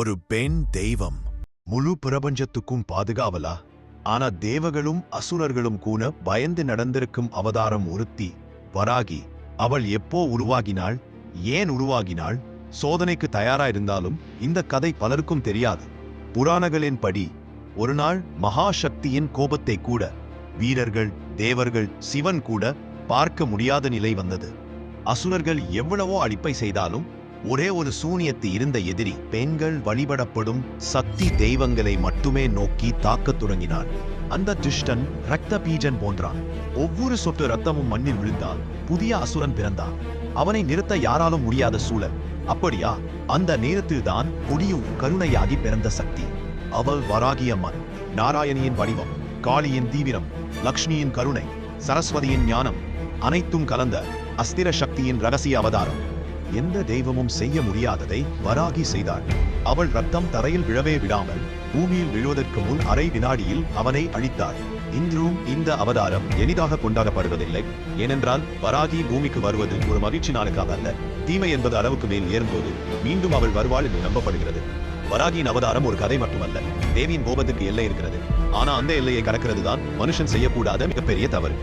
ஒரு பெண் தெய்வம் முழு பிரபஞ்சத்துக்கும் பாதுகாவலா. ஆனா தேவகளும் அசுரர்களும் கூட பயந்து நடந்திருக்கும் அவதாரம் ஒருத்தி, வராகி. அவள் எப்போ உருவாகினாள், ஏன் உருவாகினாள், சோதனைக்கு தயாரா இருந்தாலும் இந்த கதை பலருக்கும் தெரியாது. புராணங்களின் படி ஒரு நாள் மகாசக்தியின் கோபத்தை கூட வீரர்கள், தேவர்கள், சிவன் கூட பார்க்க முடியாத நிலை வந்தது. அசுரர்கள் எவ்வளவோ அழிப்பை செய்தாலும் ஒரே ஒரு சூனியத்து இருந்த எதிரி பெண்கள் வழிபடப்படும் சக்தி தெய்வங்களை மட்டுமே நோக்கி தாக்கத் தொடங்கினான். அந்த துஷ்டன் ரத்த பீஜன் போன்றான். ஒவ்வொரு சொட்டு ரத்தமும் மண்ணில் விழுந்தால் புதிய அசுரன் பிறந்தான். அவனை நிறுத்த யாராலும் முடியாத சூழல். அப்படியா, அந்த நேரத்தில் தான் கொடியும் கருணையாகி பிறந்த சக்தி. அவள் வராகி அம்மன். நாராயணியின் வடிவம், காளியின் தீவிரம், லக்ஷ்மியின் கருணை, சரஸ்வதியின் ஞானம், அனைத்தும் கலந்த அஸ்திர சக்தியின் ரகசிய அவதாரம். எந்த தெய்வமும் செய்ய முடியாததை வராகி செய்தாள். அவள் ரத்தம் தரையில் விழவே விடாமல் பூமியில் விழுவதற்கு முன் அரை வினாடியில் அவனை அழித்தாள். இன்றும் இந்த அவதாரம் எளிதாக கொண்டாடப்படுவதில்லை. ஏனென்றால் வராகி பூமிக்கு வருவது ஒரு மகிழ்ச்சி நாளுக்காக அல்ல. தீமை என்பது அளவுக்கு மேல் ஏறும்போது மீண்டும் அவள் வருவாள் என்று நம்பப்படுகிறது. வராகியின் அவதாரம் ஒரு கதை மட்டுமல்ல. தேவியின் கோபத்துக்கு எல்லை இருக்கிறது. ஆனா அந்த எல்லையை கடக்கிறது தான் மனுஷன் செய்யக்கூடாத மிகப்பெரிய தவறு.